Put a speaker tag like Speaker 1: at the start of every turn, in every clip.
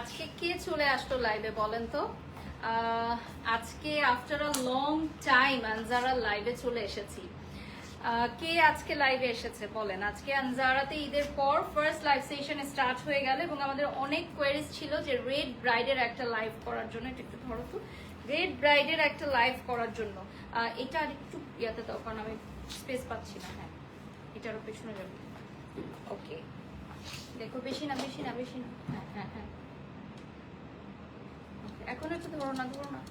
Speaker 1: আজকে কে চলে আসলো লাইভে বলেন তো? আজকে after a long time Anjara লাইভে চলে এসেছি। কে আজকে লাইভে এসেছে বলেন? আজকে আনজারাতে ঈদের পর ফার্স্ট লাইভ সেশন স্টার্ট হয়ে গেল এবং আমাদের অনেক কোয়েরিজ ছিল যে রেড ব্রাইডের একটা লাইভ করার জন্য। এটা একটু ধরো তো, রেড ব্রাইডের একটা লাইভ করার জন্য। এটা আর একটু ইয়াতে দাও, কারণ আমি স্পেস পাচ্ছি না। হ্যাঁ, এটারও পেছনে যাবে। ওকে, দেখো, বেশি না বেশি না বেশি না। হ্যাঁ হ্যাঁ হ্যাঁ, এখন একটু ধরো না, ধরো না।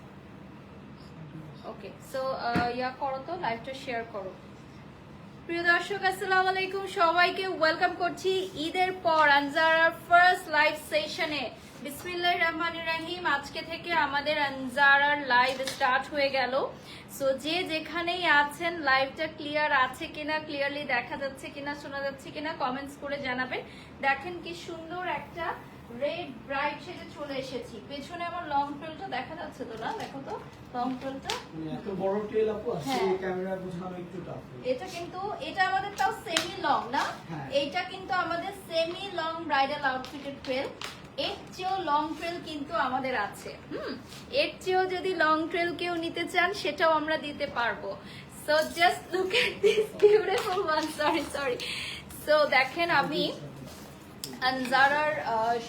Speaker 1: ওকে, সো ইয়া করো তো, লাইভটা শেয়ার করো। প্রিয় দর্শক, আসসালামু আলাইকুম, সবাইকে ওয়েলকাম করছি ঈদের পর আনজারার ফার্স্ট লাইভ সেশনে। বিসমিল্লাহির রহমানির রহিম। আজকে থেকে আমাদের আনজারার লাইভ স্টার্ট হয়ে গেল। সো যে যেখানেই আছেন, লাইভটা ক্লিয়ার আছে কিনা, ক্লিয়ারলি দেখা যাচ্ছে কিনা, শোনা যাচ্ছে কিনা কমেন্টস করে জানাবেন। দেখেন কি সুন্দর একটা রেড ব্রাইড সেজে চলে এসেছি। পেছনে আমার লং ট্রেলটা দেখা যাচ্ছে তো না? দেখো তো লং ট্রেলটা,
Speaker 2: এত বড় ট্রেল আপু আসলে ক্যামেরা বোঝানো একটু টাফ।
Speaker 1: এটা কিন্তু এটা আমাদের তাও সেমি লং না,
Speaker 2: হ্যাঁ।
Speaker 1: এইটা কিন্তু আমাদের সেমি লং ব্রাইডাল আউটফিটের ট্রেল। এর চেয়েও লং ট্রেল কিন্তু আমাদের আছে। এর চেয়েও যদি লং ট্রেল কেউ নিতে চান সেটাও আমরা দিতে পারবো। So just look at this beautiful one. Sorry. So দেখেন, আমি আনজারার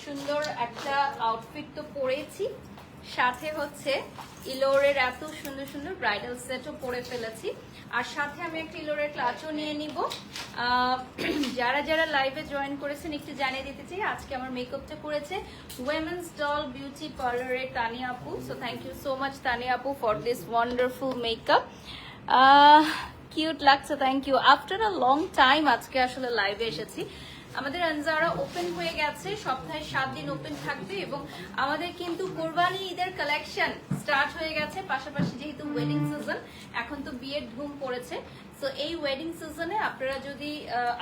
Speaker 1: সুন্দর একটা আউটফিট তো পরেছি, সাথে হচ্ছে ইলোরের এত সুন্দর সুন্দর ব্রাইডাল সেটও পরে ফেলেছি, আর সাথে আমি একটা ইলোরের ক্লাচও নিয়ে নিব। যারা যারা লাইভে জয়েন করেছেন একটু জানিয়ে দিতে চাই, আজকে আমার মেকআপটা করেছে উইমেন্স ডল বিউটি পার্লারের তানিয়া আপু। So thank you so much Tania আপু for this wonderful makeup. Cute লাগছে, thank you. After a long time আজকে আসলে লাইভে এসেছি। আমাদের আনজারা ওপেন হয়ে গেছে, সপ্তাহে 7 দিন ওপেন থাকবে এবং আমাদের কিন্তু কোরবানি ঈদের কালেকশন স্টার্ট হয়ে গেছে। পাশাপাশি যেহেতু ওয়েডিং সিজন, এখন তো বিয়ের ধুম পড়েছে। সো এই ওয়েডিং সিজনে আপনারা যদি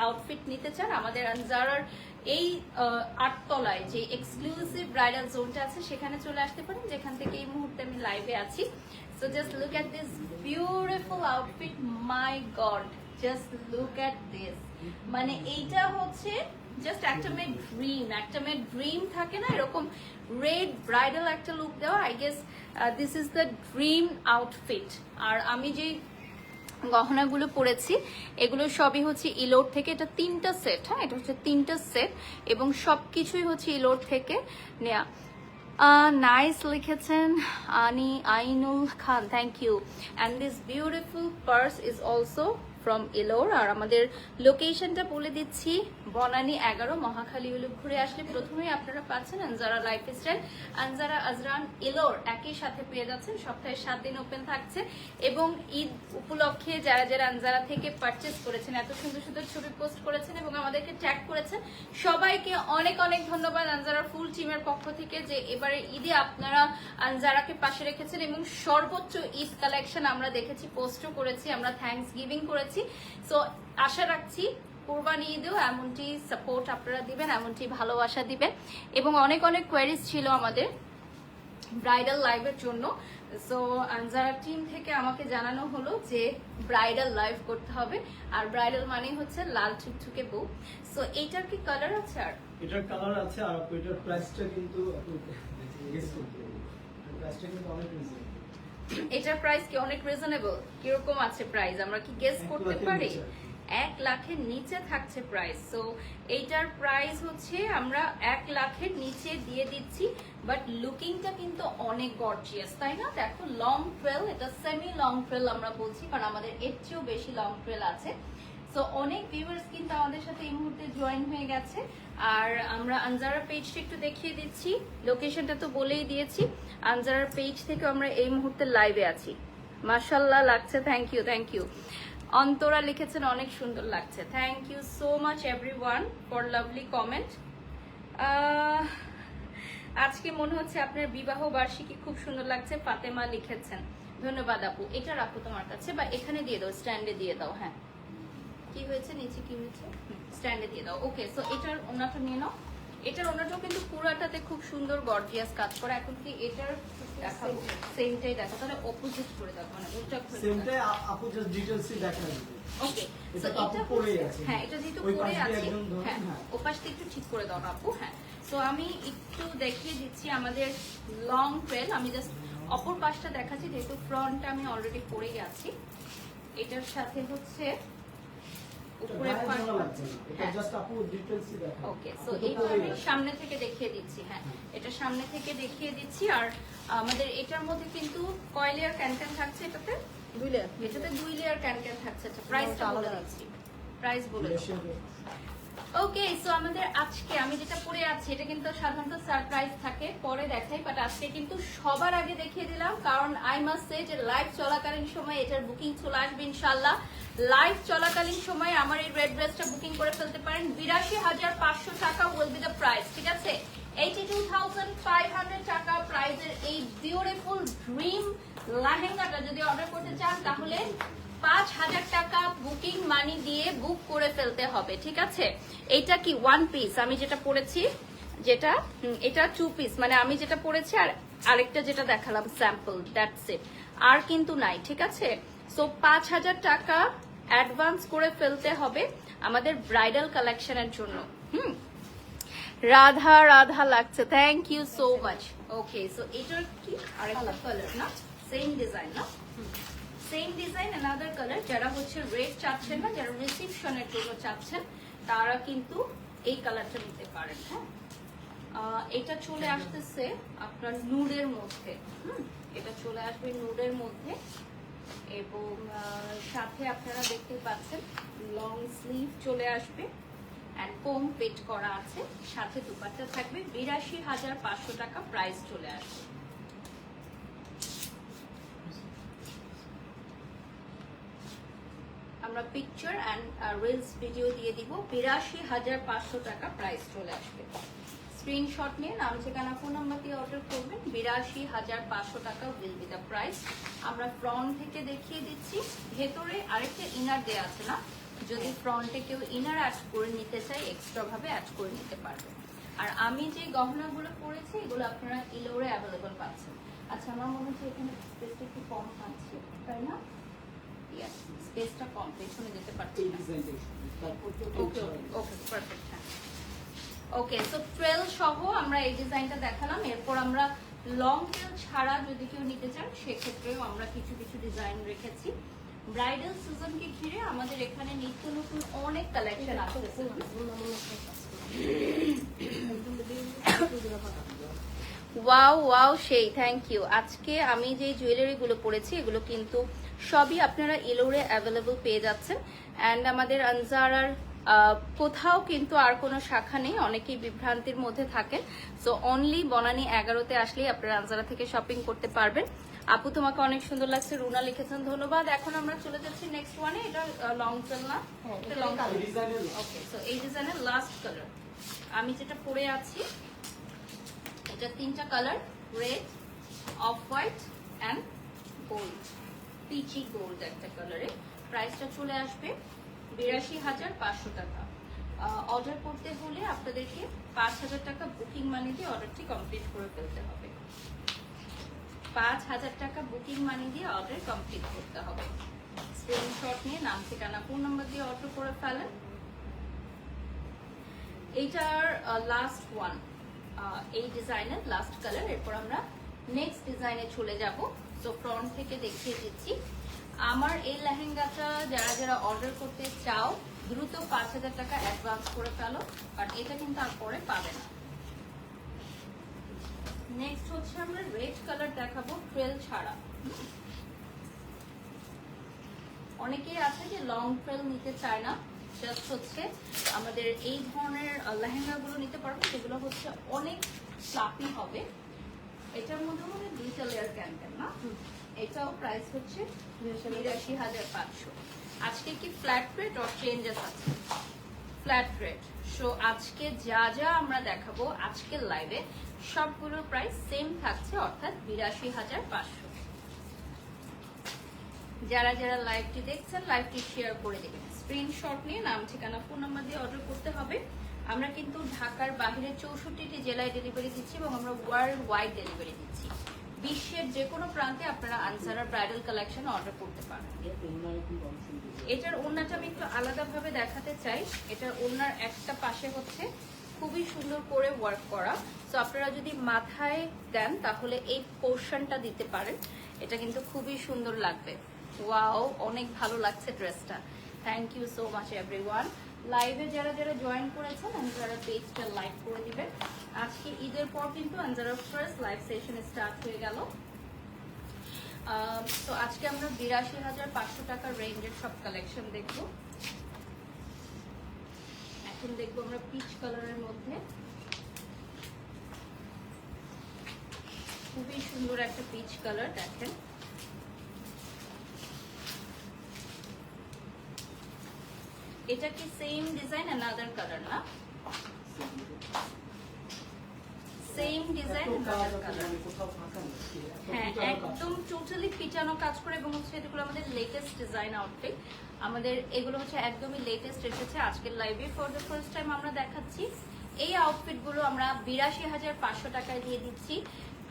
Speaker 1: আউটফিট নিতে চান, আমাদের আনজারার এই 8 তলায় যে এক্সক্লুসিভ ব্রাইডাল জোনটা আছে সেখানে চলে আসতে পারেন, যেখান থেকে এই মুহূর্তে আমি লাইভে আছি। So just look at this beautiful outfit, my god, just look at this. মানে এইটা হচ্ছে জাস্ট একটা মেয়ে ড্রিম থাকে না, এরকম রেড ব্রাইডাল একটা লুক দেওয়া। I guess this is the dream outfit. আর আমি যে গহনাগুলো পরেছি এগুলো সবই হচ্ছে ইলোর থেকে। এটা 3টা সেট। হ্যাঁ, এটা হচ্ছে 3টা সেট এবং সবকিছুই হচ্ছে ইলোর থেকে নেয়া। নাইস লিখেছেন Ainul Khan, thank you. And this beautiful purse is also from ইলোর। আর আমাদের লোকেশনটা বলে দিচ্ছি, বনানী 11 মহাখালী হলে ঘুরে আসলে প্রথমেই আপনারা পাচ্ছেন আনজারা লাইফস্টাইল, আনজারা আজরান ইলোর একই সাথে পেয়ে যাচ্ছেন। সপ্তাহে 7 দিন ওপেন থাকছে এবং ঈদ উপলক্ষে যারা যারা আনজারা থেকে পারচেস করেছেন, এত সুন্দর সুন্দর ছবি পোস্ট করেছেন এবং আমাদেরকে ট্যাগ করেছেন, সবাইকে অনেক অনেক ধন্যবাদ আনজারার ফুল টিমের পক্ষ থেকে যে এবারে ঈদে আপনারা আনজারাকে পাশে রেখেছেন এবং সর্বোচ্চ ঈদ কালেকশন আমরা দেখেছি, পোস্টও করেছি, আমরা থ্যাঙ্কস গিভিং করেছি। সো আশা রাখছি কোরবানি ঈদেও এমনটি সাপোর্ট আপনারা দিবেন, এমনটি ভালোবাসা দিবেন। এবং অনেক অনেক কোয়েরিজ ছিল আমাদের ব্রাইডাল লাইভের জন্য। সো আনজারা টিম থেকে আমাকে জানানো হলো যে ব্রাইডাল লাইভ করতে হবে, আর ব্রাইডাল মানে হচ্ছে লাল টুকটুকে বউ। সো এইটার কি কালার আছে? আর
Speaker 2: এটার কালার আছে, আর এটার প্রাইসটা কিন্তু অনেক রিজনেবল।
Speaker 1: এটার প্রাইস কি অনেক রিজনেবল? কিরকম আছে প্রাইস, আমরা কি গেস করতে পারি? 1 লাখের নিচে থাকছে প্রাইস। সো এইটার প্রাইস হচ্ছে আমরা 1 লাখের নিচে দিয়ে দিচ্ছি, বাট লুকিংটা কিন্তু অনেক গর্জিয়াস, তাই না? দেখো লং ট্রেল, এটা সেমি লং ট্রেল আমরা বলছি, কারণ আমাদের এর চেয়েও বেশি লং ট্রেল আছে। সো অনেক ভিউয়ার্স কিন্তু আমাদের সাথে এই মুহূর্তে জয়েন হয়ে গেছে। আর আমরা আনজারার পেজটা একটু দেখিয়ে দিচ্ছি, লোকেশনটা তো বলেই দিয়েছি। আনজারার পেজ থেকে আমরা এই মুহূর্তে লাইভে আছি। মাশাআল্লাহ লাগছে, থ্যাংক ইউ। অন্তরা লিখেছেন অনেক সুন্দর লাগছে, thank you so much everyone for lovely comment. আজকে মনে হচ্ছে আপনার বিবাহ বার্ষিকী খুব সুন্দর লাগছে, ফাতেমা লিখেছেন, ধন্যবাদ আপু। এটা রাখো তোমার কাছে, বা এখানে দিয়ে দাও, স্ট্যান্ডে দিয়ে দাও। হ্যাঁ, কি হয়েছে নিচে, কি হয়েছে, স্ট্যান্ডে দিয়ে দাও। ওকে, সো এটার ওনাটা নিয়ে নাও। এটার ওনাটাও কিন্তু পুরাটাতে খুব সুন্দর গর্জিয়াস কাজ করা। এখন কি এটার দেখাবো, সেমটাই দেখো, তাহলে অপোজিট করে দেখো, মানে উল্টা করে
Speaker 2: সেমটাই আপু জাস্ট ডিটেইলসই দেখা যাবে।
Speaker 1: ওকে,
Speaker 2: এটা তো আপু পরেই আছে।
Speaker 1: হ্যাঁ, এটা যেহেতু
Speaker 2: ওই
Speaker 1: পরে
Speaker 2: পাশ দিয়ে
Speaker 1: আছে,
Speaker 2: একদম ধরুন,
Speaker 1: হ্যাঁ,
Speaker 2: হ্যাঁ।
Speaker 1: ওপাশটা একটু ঠিক করে দাও না আপু। হ্যাঁ, তো আমি একটু দেখিয়ে দিচ্ছি আমাদের লং ট্রেল। আমি জাস্ট অপর পাশটা দেখাচ্ছি, যেহেতু ফ্রন্টটা আমি অলরেডি পরে গেছি। এটার সাথে হচ্ছে উপরে
Speaker 2: গায়ে
Speaker 1: part-
Speaker 2: ঝোলা লাগছে না, এটা
Speaker 1: হ্যাঁ।
Speaker 2: জাস্ট আপু ডিটেইলসই দেখা।
Speaker 1: ওকে, সো
Speaker 2: আপু তো
Speaker 1: এইটা
Speaker 2: পরেই
Speaker 1: আমি
Speaker 2: আছে।
Speaker 1: সামনে থেকে দেখিয়ে দিচ্ছি। হ্যাঁ, এটা সামনে থেকে দেখিয়ে দিচ্ছি। আর আমাদের এটার মধ্যে কিন্তু কয় লেয়ার ক্যান থাকছে এটাতে?
Speaker 3: 2 লেয়ার।
Speaker 1: এটাতে 2 লেয়ার ক্যান থাকছে। আচ্ছা, প্রাইসটা বলে দিচ্ছি, প্রাইস বলে দিচ্ছি। ওকে, সো আমাদের আজকে আমি যেটা পরে আছি এটা কিন্তু সাধারণত সারপ্রাইজ থাকে, পরে দেখাই, বাট আজকে কিন্তু সবার আগে দেখিয়ে দিলাম, কারণ আই মাস্ট সে যে লাইভ চলাকালীন সময় এটার বুকিং চলে আসবে ইনশাআল্লাহ। লাইভ চলাকালীন সময় আমার এই রেড ড্রেসটা বুকিং করে ফেলতে পারেন। 82,500 টাকা উইল বি দ্য প্রাইস, ঠিক আছে? 82,500 টাকা প্রাইসের এই বিউটিফুল ড্রিম লেহেঙ্গাটা যদি অর্ডার করতে চান তাহলে 5,000 টাকা বুকিং মানি দিয়ে বুক করে ফেলতে হবে, ঠিক আছে? এটা কি ওয়ান পিস আমি যেটা পরেছি, যেটা এটা 2 পিস, মানে আমি যেটা পরেছি আর আরেকটা যেটা দেখালাম স্যাম্পল, দ্যাটস ইট, আর কিন্তু নাই, ঠিক আছে? সো 5,000 টাকা অ্যাডভান্স করে ফেলতে হবে আমাদের ব্রাইডাল কালেকশনের জন্য। রাধা রাধা লাগছে, thank you so much. Okay, so এটার কি আরেকটা কালার না, সেম ডিজাইন না, সেম ডিজাইন অ্যানাদার কালার। যারা হচ্ছে রেড চাচ্ছেন না, যারা রিসেপশনের জন্য চাচ্ছেন, তারা কিন্তু এই কালারটা নিতে পারেন। হ্যাঁ, এটা চলে আসতেছে আপনার নুডের মধ্যে। এটা চলে আসবে নুডের মধ্যে, এবং সাথে আপনারা দেখতে পাচ্ছেন লং স্লিভ চলে আসবে এন্ড কোম পেট করা আছে, সাথে দুপাট্টা থাকবে। 82,500 টাকা প্রাইস চলে আসবে। আমরা পিকচার এন্ড রিলস ভিডিও দিয়ে দিব। 82,500 টাকা প্রাইস চলে আসবে। স্ক্রিনশট নিয়ে নাম, ঠিকানা, ফোন নাম্বার দিয়ে অর্ডার করবেন। 82,500 টাকা উইল বি দ্য প্রাইস। আমরা ফ্রন্ট থেকে দেখিয়ে দিচ্ছি, ভেতরে আরেকটা ইনার দেয়া আছে না, যদি ফ্রন্টে কেউ ইনার অ্যাড করে নিতে চাই এক্সট্রা ভাবে অ্যাড করে নিতে পারবে। আর আমি যে গহনাগুলো পরেছি এগুলো আপনারা ইলোরে অ্যাভেলেবল পাচ্ছেন। আচ্ছা, আমার মনে হচ্ছে এখানে স্পেসটা একটু কম পাচ্ছি, তাই না? স্পেসটা কম, পেছনে যেতে পারছি না। ওকে ওকে, পারফেক্ট। হ্যাঁ, ওকে, সো ট্রেল সহ আমরা এই ডিজাইনটা দেখালাম। এরপর আমরা লং ট্রেল ছাড়া যদি কেউ নিতে চান সেক্ষেত্রেও আমরা কিছু কিছু ডিজাইন রেখেছি। ব্রাইডাল সিজনকে ঘিরে আমাদের এখানে নিত্য নতুন অনেক কালেকশন আসছে। ওয়াও ওয়াও, সেই থ্যাংক ইউ। আজকে আমি যে জুয়েলারি গুলো পরেছি এগুলো কিন্তু সবই আপনারা ইলোরে অ্যাভেলেবল পেয়ে যাচ্ছেন। অ্যান্ড আমাদের আনজারার কোথাও কিন্তু আর কোনো শাখা নেই, অনেকেই বিভ্রান্তির মধ্যে থাকেন। সো অনলি বনানী 11-তে আসলেই আপনারা আনজারা থেকে শপিং করতে পারবেন। আপু তোমাকে অনেক সুন্দর লাগছে, রুনা লিখেছেন, ধন্যবাদ। এখন আমরা চলে যাচ্ছি নেক্সট ওয়ানে। এটা লং ট্রেল না, লং ট্রেল। ওকে, সো এই ডিজাইনের লাস্ট কালার আমি যেটা পরে আছি, এটা 3টা colour, red, off white and gold, peachy gold একটা কালারে। প্রাইসটা চলে আসবে 82,500 টাকা। অর্ডার করতে হলে আপনাদেরকে 5,000 টাকা বুকিং মানি দিয়ে অর্ডারটি কমপ্লিট করে ফেলতে হবে। 5,000 টাকা বুকিং মানি দিয়ে অর্ডার কমপ্লিট করতে হবে। স্ক্রিনশট নিয়ে নাম, ঠিকানা, ফোন নাম্বার দিয়ে অর্ডার করে ফেলেন। এইটার লাস্ট ওয়ান, এই ডিজাইনের লাস্ট কালার। এরপর আমরা নেক্সট ডিজাইনে চলে যাব। সো ফ্রন্ট থেকে দেখিয়ে দিচ্ছি। আমার এই লেহেঙ্গাটা যারা যারা অর্ডার করতে চাও দ্রুত 5,000 টাকা অ্যাডভান্স করে ফেলো, আর এটা কিন্তু আর পরে পাবে না। নেক্সট হচ্ছে আমরা রেড কালার দেখাবো, ট্রেল ছাড়া। অনেকেই আছে যে লং ট্রেল নিতে চায় না, জাস্ট হচ্ছে আমাদের এই ধরনের লেহেঙ্গাগুলো নিতে পারবো, যেগুলো হচ্ছে অনেক ফ্লাফি হবে। এটার মধ্যে মনে 2টা লেয়ার ক্যান না। এটাও প্রাইস হচ্ছে 82,500। আজকে কি ফ্ল্যাট রেট অর চেঞ্জেস আছে? Flat rate. সো আজকে যা যা আমরা দেখাবো আজকের লাইভে সবগুলোর প্রাইস সেম থাকছে, অর্থাৎ 82,500। যারা যারা লাইভটি দেখছেন লাইভটি শেয়ার করে দেবেন। স্ক্রিনশট নিয়ে নাম, ঠিকানা, ফোন নাম্বার দিয়ে অর্ডার করতে হবে। আমরা কিন্তু ঢাকার বাইরে 64টি জেলায় ডেলিভারি দিচ্ছি এবং আমরা ওয়ার্ল্ড ওয়াইড ডেলিভারি দিচ্ছি। বিশ্বের যে কোনো প্রান্তে আপনারা আনসারার ব্রাইডাল কালেকশন অর্ডার করতে পারেন। এটার ওড়নাটা আমি একটু আলাদাভাবে দেখাতে চাই। এটার ওড়নার একটা পাশে হচ্ছে খুবই সুন্দর করে ওয়ার্ক করা। সো আপনারা যদি মাথায় দেন তাহলে এই পোর্শনটা দিতে পারেন, এটা কিন্তু খুবই সুন্দর লাগবে। ওয়াও, অনেক ভালো লাগছে ড্রেসটা। Thank you so much everyone. লাইভে যারা যারা জয়েন করেছেন আনজারা পেজটা লাইক করে দিবেন। আজকে ঈদের পর কিন্তু Anjara first live session start হয়ে গেল। তো আজকে আমরা ৮২,৫০০ টাকার রেঞ্জের সব কালেকশন দেখব। এখন দেখবো আমরা পিচ কালারের মধ্যে খুবই সুন্দর একটা পিচ কালার। দেখেন এটা কি সেম ডিজাইন অ্যানাদার কালার না? Same design another colour. হ্যাঁ, একদম টোটালি পিটানো কাজ করে এবং হচ্ছে এগুলো আমাদের লেটেস্ট ডিজাইন আউটফিট। আমাদের এগুলো হচ্ছে একদমই লেটেস্ট এসেছে আজকের লাইভে। ফর দ্য ফার্স্ট টাইম আমরা দেখাচ্ছি এই আউটফিটগুলো আমরা ৮২,৫০০ টাকায় দিয়ে দিচ্ছি।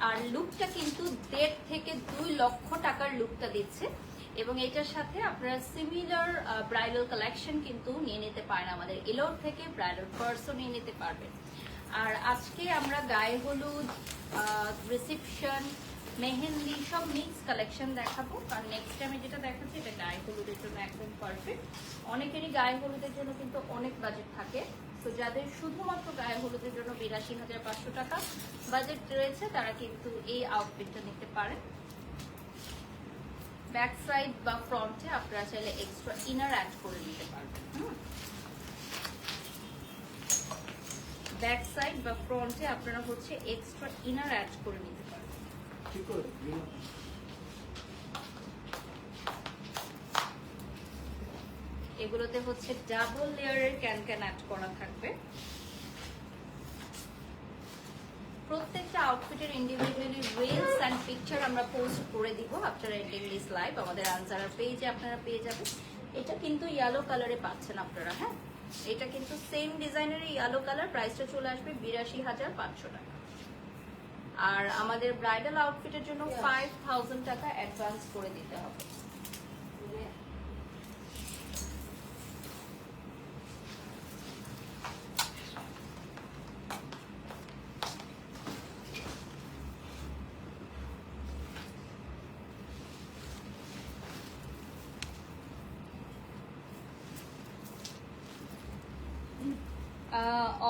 Speaker 1: আর লুকটা কিন্তু ১.৫ থেকে ২ লক্ষ টাকার লুকটা দিচ্ছে এবং এটার সাথে আপনারা সিমিলার ব্রাইডাল কালেকশন কিন্তু নিয়ে নিতে পারেন। আমাদের এলোর থেকে ব্রাইডাল পার্সও নিয়ে নিতে পারবেন। আর আজকে আমরা গায়ে হলুদ, রিসেপশন, মেহেন্দি সব মিক্স কালেকশন দেখাবো। কারণ নেক্সট টাইমে যেটা দেখাচ্ছি এটা গায়ে হলুদের জন্য একদম পারফেক্ট। অনেকেরই গায়ে হলুদের জন্য কিন্তু অনেক বাজেট থাকে, তো যাদের শুধুমাত্র গায়ে হলুদের জন্য ৮২,৫০০ টাকা বাজেট রয়েছে তারা কিন্তু এই আউটফিটটা নিতে পারেন। ব্যাক সাইড বা ফ্রন্টে আপনারা চাইলে এক্সট্রা ইনার অ্যাড করে নিতে পারবেন। ব্যাক সাইড বা ফ্রন্টে আপনারা হচ্ছে এক্সট্রা ইনার অ্যাড করে নিতে পারবেন। এগুলোতে হচ্ছে ডাবল লেয়ারের ক্যান অ্যাড করা থাকবে। প্রত্যেকটা আউটফিটের ইন্ডিভিজুয়ালি রিলস এন্ড পিকচার আমরা পোস্ট করে দিব আফটার এন্ডিং দিস লাইভ। আমাদের আনসারার পেজে আপনারা পেয়ে যাবেন। এটা কিন্তু ইয়েলো কালারে পাচ্ছেন আপনারা। হ্যাঁ, এটা কিন্তু সেম ডিজাইনের ইয়েলো কালার। প্রাইসটা চলে আসবে ৮২,৫০০ টাকা। আর আমাদের ব্রাইডাল আউটফিটের জন্য ৫,০০০ টাকা অ্যাডভান্স করে দিতে হবে।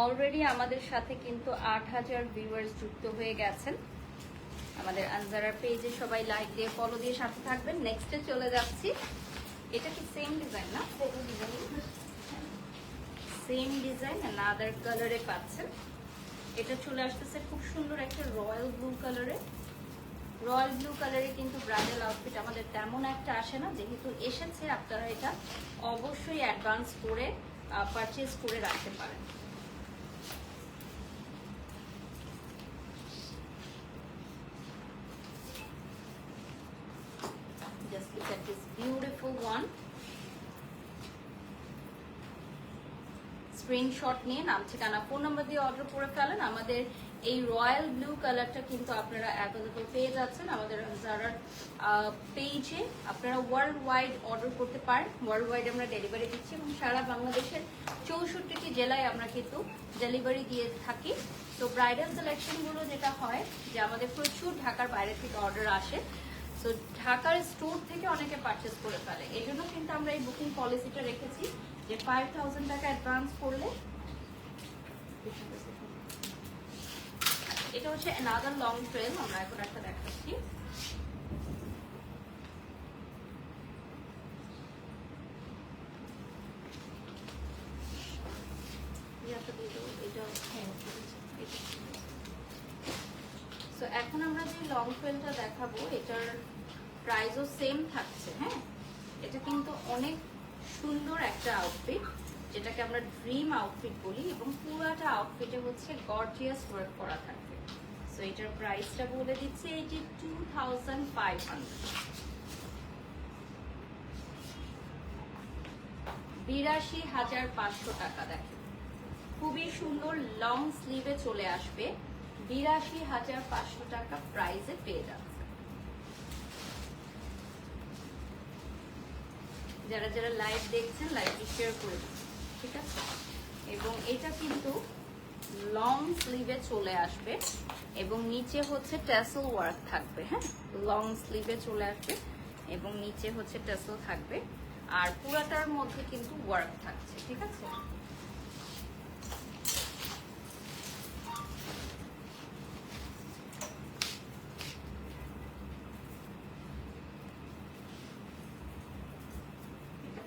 Speaker 1: অলরেডি আমাদের সাথে কিন্তু ৮,০০০ ভিউয়ার্স যুক্ত হয়ে গেছেন। আমাদের আনজারার পেজে সবাই লাইক দিয়ে ফলো দিয়ে সাথে থাকবেন। নেক্সটে চলে যাচ্ছি। এটা কি সেম ডিজাইন না? সেম ডিজাইন অ্যানাদার কালারে পাচ্ছেন। এটা চলে আসতেছে খুব সুন্দর একটা রয়্যাল ব্লু কালারে। রয়্যাল ব্লু কালারে কিন্তু ব্রাইডাল আউটফিট আমাদের তেমন একটা আসে না, যেহেতু এসেছে আপনারা এটা অবশ্যই অ্যাডভান্স করে পারচেজ করে রাখতে পারেন। Just look at this beautiful one. Screenshot নিয়ে নাম ঠিকানা ফোন নাম্বার দিয়ে অর্ডার করে ফেলেন। আমাদের এই রয়্যাল ব্লু কালারটা কিন্তু আপনারা অ্যাভেলেবল পেয়ে যাচ্ছেন আমাদের জারার পেজে। আপনারা ওয়ার্ল্ড ওয়াইড অর্ডার করতে পারেন। ওয়ার্ল্ড ওয়াইড আমরা ডেলিভারি দিচ্ছি এবং সারা বাংলাদেশের ৬৪টি জেলায় আমরা কিন্তু ডেলিভারি দিয়ে থাকি। তো ব্রাইডাল কালেকশনগুলো যেটা হয় যে আমাদের প্রচুর ঢাকার বাইরে থেকে অর্ডার আসে, তো ঢাকার স্টোর থেকে অনেকে পারচেস করে ফেলে। এই জন্য কিন্তু আমরা এই বুকিং পলিসিটা রেখেছি যে ৫,০০০ টাকা অ্যাডভান্স করলে। এটা হচ্ছে অ্যানাদার লং ট্রেল। আমরা এখন একটা দেখাচ্ছি। তো এখন আমরা যে লং ট্রেলটা দেখাবো এটার প্রাইসও সেম থাকছে। হ্যাঁ, এটা কিন্তু অনেক সুন্দর একটা আউটফিট, যেটাকে আমরা ড্রিম আউটফিট বলি এবং পুরোটা আউটফিটে হচ্ছে গর্জিয়াস ওয়ার্ক করা থাকবে। সো এটার প্রাইসটা বলে দিচ্ছি 82,500। ৮২,৫০০ টাকা। দেখেন খুবই সুন্দর লং স্লিভে চলে আসবে। ৮২,৫০০ টাকা প্রাইসে পেয়ে যাচ্ছে। যারা যারা লাইভ দেখছেন লাইভটি শেয়ার করে দিন, ঠিক আছে। এবং এটা কিন্তু লং স্লিভে চলে আসবে এবং নিচে হচ্ছে ট্যাসেল ওয়ার্ক থাকবে। হ্যাঁ, লং স্লিভে চলে আসবে এবং নিচে হচ্ছে ট্যাসেল থাকবে, আর পুরাটার মধ্যে কিন্তু ওয়ার্ক থাকছে, ঠিক আছে।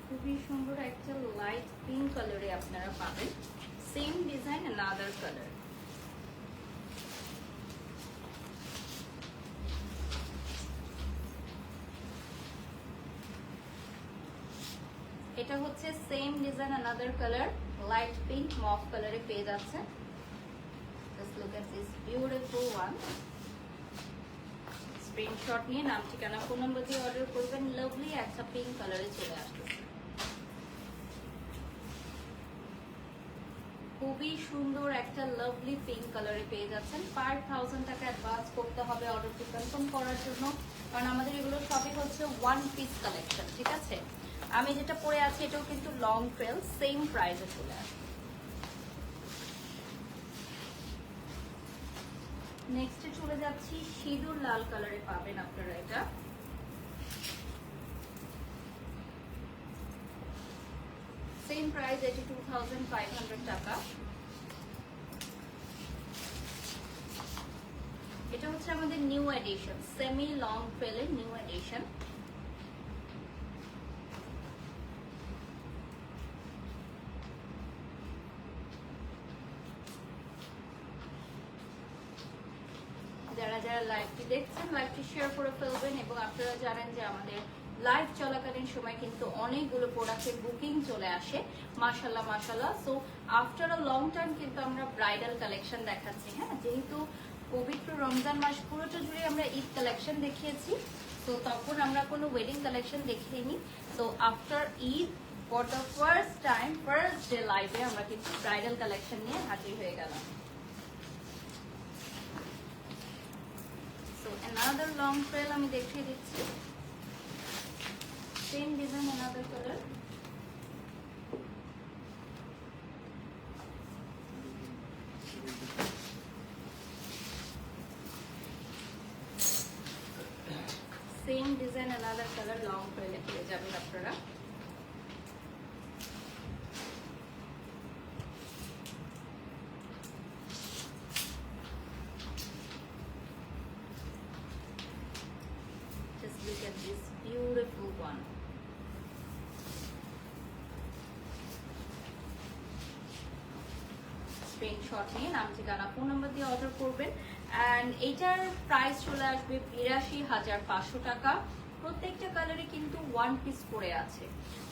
Speaker 1: খুবই সুন্দর একটা লাইট পিঙ্ক কালারে আপনারা পাবেন, সেম ডিজাইন আনাদার কালার। এটা হচ্ছে same design another colour, light pink মফ কালারে পেয়ে যাচ্ছে। Just look at this beautiful one. Screenshot নিয়ে নাম ঠিকানা ফোন নাম্বার দিয়ে অর্ডার করবেন। লাভলি একটা পিঙ্ক কালারে চলে আসবে, খুবই সুন্দর একটা লাভলি পিঙ্ক কালারে পেয়ে যাচ্ছেন। 5000 টাকা অ্যাডভান্স করতে হবে অর্ডারটি কনফার্ম করার জন্য, কারণ আমাদের এগুলো সবই হচ্ছে ওয়ান পিস কালেকশন, ঠিক আছে। আমি যেটা পরে আছি এটাও কিন্তু লং ট্রেল, সেম প্রাইসে চলে আসবে। নেক্সটে চলে যাচ্ছি, সিঁদুর লাল কালারে পাবেন আপনারা এটা। সেম প্রাইস, 82,500 টাকা। এটা হচ্ছে আমাদের নিউ এডিশন, সেমি লং ট্রেলের নিউ এডিশন। যারা যারা লাইভটি দেখছেন লাইভটি শেয়ার করে ফেলবেন, এবং আপনারা জানেন যে আমাদের লাইভ চলাকালীন সময় কিন্তু অনেকগুলো প্রোডাক্টের বুকিং চলে আসে, মাশাল্লাহ মাশাল্লাহ। So after a long time কিন্তু আমরা ব্রাইডাল কালেকশন দেখাচ্ছি। হ্যাঁ, যেহেতু পবিত্র রমজান মাস পুরোটা জুড়ে আমরা ঈদ কালেকশন দেখিয়েছি, তো তখন আমরা কোনো ওয়েডিং কালেকশন দেখিইনি। তো after Eid for the first time, first day লাইভে আমরা কিন্তু ব্রাইডাল কালেকশন নিয়ে হাজির হয়ে গেলাম। So another long trail আমি দেখিয়ে দিচ্ছি, same design another color। same design another color long trail এ পেয়ে যাবেন আপনারা। Look at this beautiful one. Screenshot নিয়ে নাম ঠিকানা ফোন নাম্বার দিয়ে অর্ডার করবেন। এন্ড এইটার প্রাইস চলে আসবে 82,500 টাকা। প্রত্যেকটা কালারে কিন্তু ওয়ান পিস করে আছে।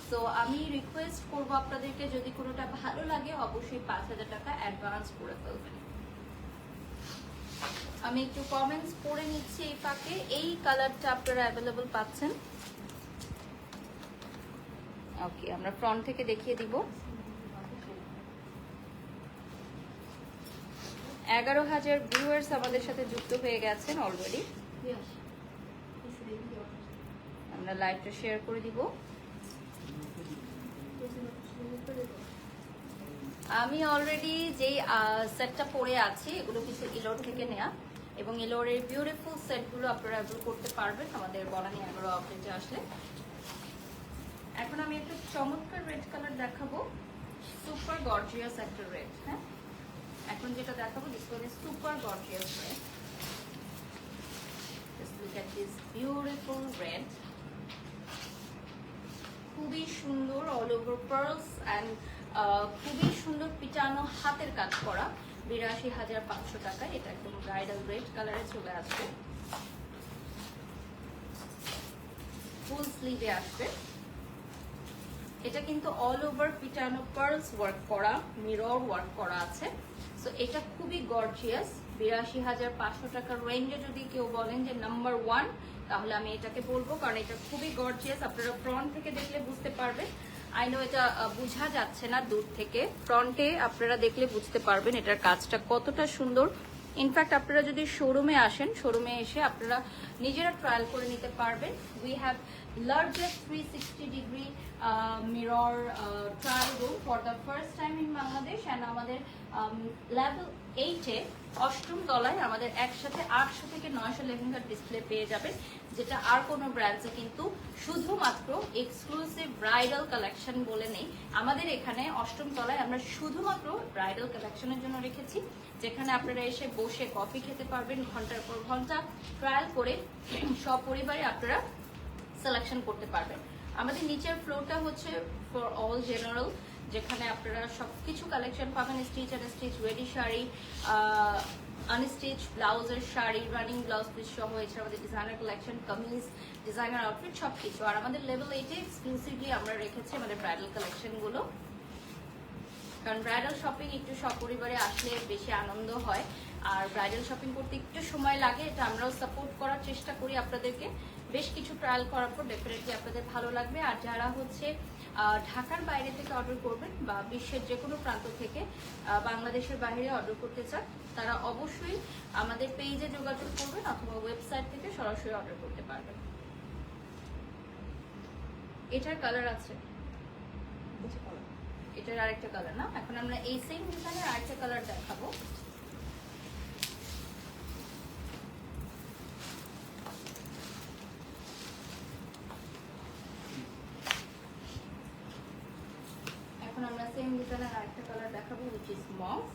Speaker 1: সো আমি রিকোয়েস্ট করব আপনাদেরকে, যদি কোনোটা ভালো লাগে অবশ্যই 5,000 টাকা অ্যাডভান্স করে ফেলবেন। আমি একটু কমেন্টস পড়ে নিচ্ছি এই ফাঁকে। এই কালারটা আপনারা অ্যাভেলেবল পাচ্ছেন। ওকে, আমরা ফ্রন্ট থেকে দেখিয়ে দিব। 11,000 ভিউয়ার্স আমাদের সাথে যুক্ত হয়ে গেছেন অলরেডি। আমরা লাইভটা শেয়ার করে দিব। আমি অলরেডি যেই সেটটা পরে আছি এগুলো কিছু ইলোর থেকে নেয়া, এবং ইলোরের বিউটিফুল সেটগুলো আপনারা এগুলো করতে পারবেন আমাদের বনানী 11 আউটলেটে আসলে। এখন আমি একটা চমৎকার রেড কালার দেখাবো, সুপার গর্জিয়াস একটা রেড। হ্যাঁ, এখন যেটা দেখাবো this one is super gorgeous red. Just look at this beautiful red, খুবই সুন্দর, অল ওভার পার্লস অ্যান্ড খুবই সুন্দর পিটানো হাতের কাজ করা। 82,500 টাকায় এটা একদম ব্রাইডাল রেড কালারে চলে আসবে, ফুল স্লিভে আসবে। এটা কিন্তু অল ওভার পিটানো পার্লস ওয়ার্ক করা, মিরর ওয়ার্ক করা আছে। সো এটা খুবই গর্জিয়াস। 82,500 টাকার রেঞ্জে যদি কেউ বলেন যে নাম্বার 1, তাহলে আমি এটাকে বলবো, কারণ এটা খুবই গর্জিয়াস। আপনারা ফ্রন্ট থেকে দেখলে বুঝতে পারবেন। আই নো এটা বোঝা যাচ্ছে না দূর থেকে, ফ্রন্টে আপনারা দেখলে বুঝতে পারবেন এটার কাজটা কতটা সুন্দর। ইনফ্যাক্ট আপনারা যদি শোরুমে আসেন, শোরুমে এসে আপনারা নিজেরা ট্রায়াল করে নিতে পারবেন। We have largest 360-degree mirror trial room for the first time in Bangladesh, and আমাদের level 8 এ অষ্টম তলায় আমাদের একসাথে 800 থেকে 900 লেহেঙ্গার ডিসপ্লে পেয়ে যাবেন, যেটা আর কোনো ব্র্যান্ডসে কিন্তু শুধুমাত্র এক্সক্লুসিভ ব্রাইডাল কালেকশন বলে নেই। আমাদের এখানে অষ্টম তলায় আমরা শুধুমাত্র ব্রাইডাল কালেকশনের জন্য রেখেছি, যেখানে আপনারা এসে বসে কফি খেতে পারবেন, ঘন্টার পর ঘন্টা ট্রায়াল করে সপরিবারে আপনারা সিলেকশন করতে পারবেন। আমাদের নিচের ফ্লোরটা হচ্ছে ফর অল জেনারেল, যেখানে আপনারা সবকিছু কালেকশন পাবেন, stitch and stitch ready sari, unstitch ব্লাউজের শাড়ি, রানিং ব্লাউজ পিস সহ, এছাড়া আমাদের designer collection, kameez, designer outfit সবকিছু। আর আমাদের লেভেল 8-এ এক্সক্লুসিভলি আমরা রেখেছি আমাদের ব্রাইডাল কালেকশনগুলো, কারণ ব্রাইডাল শপিং একটু সপরিবারে আসলে বেশি আনন্দ হয়, আর ব্রাইডাল শপিং করতে একটু সময় লাগে, এটা আমরাও সাপোর্ট করার চেষ্টা করি আপনাদেরকে। বেশ কিছু ট্রায়াল করার পর ডেফিনেটলি আপনাদের ভালো লাগবে। আর যারা হচ্ছে ঢাকার বাইরে থেকে অর্ডার করবেন বা বিশ্বের যে কোনো প্রান্ত থেকে বাংলাদেশের বাইরে অর্ডার করতে চান, তারা অবশ্যই আমাদের পেজে যোগাযোগ করবেন অথবা ওয়েবসাইট থেকে সরাসরি অর্ডার করতে পারবেন। এটার কালার আছে, এটার আরেকটা কালার না। এখন আমরা এই সেম ডিজাইনের আরেকটা কালার দেখাবো। এখন আমরা সেম ডিজাইনের আরেকটা কালার দেখাবো, which is mauve।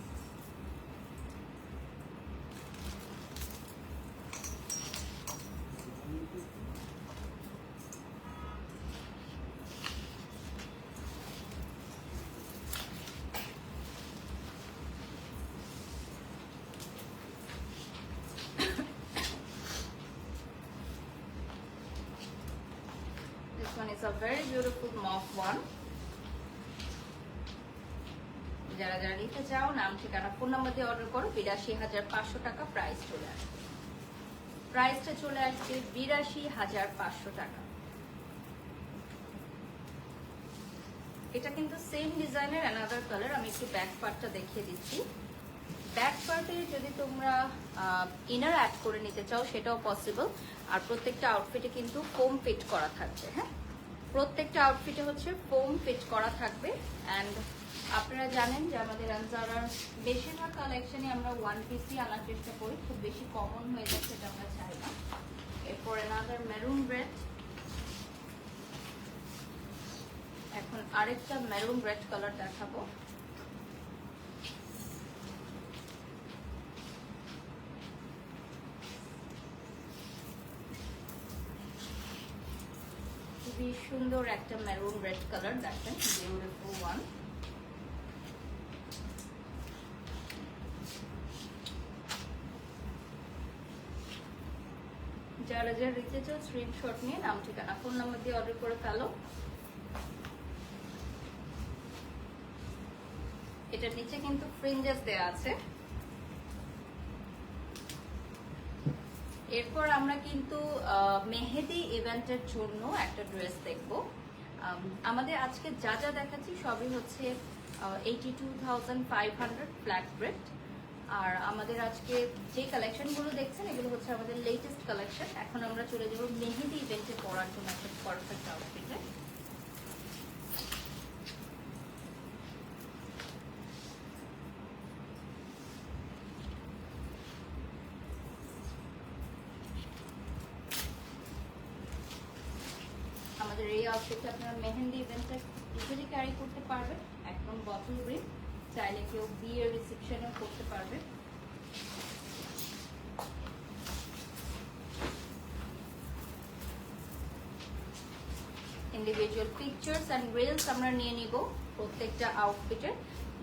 Speaker 1: This one is a very beautiful mauve one. যারা যারা নিতে চাও, নাম ঠিকানা ফোন নাম্বার দিয়ে অর্ডার করো। 82,500 টাকা প্রাইস চলে আসবে, প্রাইসটা চলে আসবে 82,500 টাকা। এটা কিন্তু সেম ডিজাইনের অ্যানাদার কালার। আমি একটু ব্যাক পার্টটা দেখিয়ে দিচ্ছি। ব্যাক পার্টে যদি তোমরা ইনার অ্যাড করে নিতে চাও সেটাও পসিবল। আর প্রত্যেকটা আউটফিটে কিন্তু ফোম ফিট করা থাকবে। হ্যাঁ, প্রত্যেকটা আউটফিটে হচ্ছে ফোম ফিট করা থাকবে। অ্যান্ড আপনারা জানেন যে আমাদের আনজারার বেশিরভাগ কালেকশনে আমরা ওয়ান পিসই আনার চেষ্টা করি, খুব বেশি কমন হয়ে যাচ্ছে এটা আমরা চাই না। এরপর অ্যানাদার মেরুন রেড, এখন আরেকটা মেরুন রেড কালার দেখাবো। খুবই সুন্দর একটা মেরুন রেড কালার, দেখেন, বিউটিফুল ওয়ান। যারা যারা নিতে চাও স্ক্রিনশট নিয়ে নাম ঠিকানা ফোন নাম্বার দিয়ে অর্ডার করে ফেলো। এটার নিচে কিন্তু ফ্রিঞ্জেস দেয়া আছে। এরপর আমরা কিন্তু মেহেদি ইভেন্টের জন্য একটা ড্রেস দেখবো। আমাদের আজকে যা যা দেখাচ্ছি সবই হচ্ছে 82,500 ফ্ল্যাট রেট। আর আমাদের আজকে যে কালেকশনগুলো দেখছেন এগুলো হচ্ছে আমাদের লেটেস্ট কালেকশন। এখন আমরা চলে যাব মেহেদি ইভেন্টে পরার জন্য একটা পারফেক্ট আউটফিটে। আমাদের এই আউটফিটটা আপনারা মেহেন্দি ইভেন্টে ইজিলি ক্যারি করতে পারবেন, একদম বটল গ্রিন। চাইলে কেউ বিয়ের রিসেপশনেও করতে পারবে। ইন্ডিভিজুয়াল পিকচার্স অ্যান্ড রিলস আমরা নিয়ে নিব প্রত্যেকটা আউটফিটের,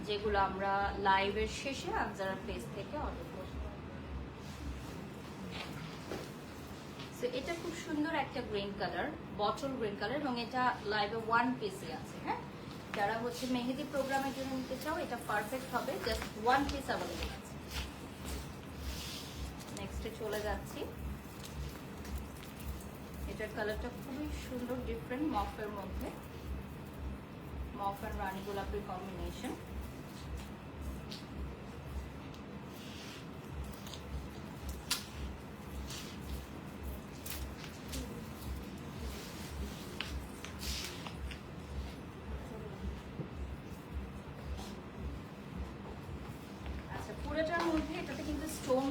Speaker 1: যেগুলো আমরা লাইভের শেষে আনজারা পেজ থেকে অর্ডার করব। সো এটা খুব সুন্দর একটা green colour, bottle green colour, এবং এটা লাইভে ওয়ান পিসে আছে। হ্যাঁ, যারা হচ্ছে মেহেদি প্রোগ্রামের জন্য নিতে চাও এটা পারফেক্ট হবে, জাস্ট ওয়ান পিস অ্যাভেলেবল আছে। নেক্সটে চলে যাচ্ছি। এটার কালারটা খুবই সুন্দর, ডিফারেন্ট, মফের মধ্যে, মফ আর রানী গোলাপের কম্বিনেশন।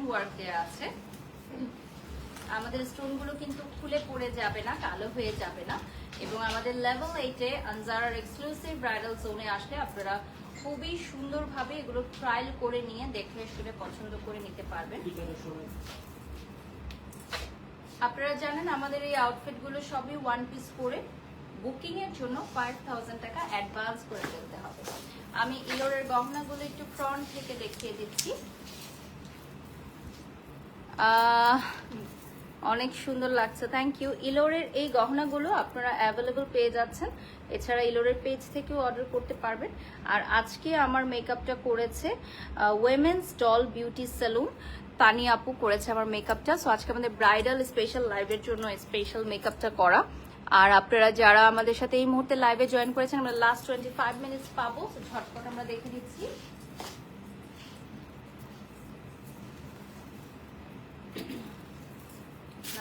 Speaker 1: ওয়ার্ক দেওয়া আছে। আমাদের স্টোনগুলো কিন্তু খুলে পড়ে যাবে না, কালো হয়ে যাবে না। এবং আমাদের লেভেল 8-এ আনজারার এক্সক্লুসিভ ব্রাইডাল জোনে আসলে আপনারা খুবই সুন্দরভাবে এগুলো ট্রায়াল করে নিয়ে দেখে শুনে পছন্দ করে নিতে পারবেন। আপনারা জানেন আমাদের এই আউটফিটগুলো সবই ওয়ান পিস করে। বুকিং এর জন্য 5000 টাকা অ্যাডভান্স করে ফেলতে হবে। আমি ইলোরের গহনাগুলো একটু ফ্রন্ট থেকে দেখিয়ে দিচ্ছি। অনেক সুন্দর লাগছে, থ্যাংক ইউ। ইলোরের এই গহনাগুলো আপনারা অ্যাভেলেবল পেয়ে যাচ্ছেন। এছাড়া ইলোরের পেজ থেকেও অর্ডার করতে পারবেন। আর আজকে আমার মেকআপটা করেছে ওয়েমেন্স ডল বিউটি সেলুন, তানি আপু করেছে আমার মেকআপটা। সো আজকে আমাদের ব্রাইডাল স্পেশাল লাইভের জন্য স্পেশাল মেকআপটা করা। আর আপনারা যারা আমাদের সাথে এই মুহূর্তে লাইভে জয়েন করেছেন, আমরা লাস্ট 25 মিনিটস পাবো। ঝটপট আমরা দেখে দিচ্ছি।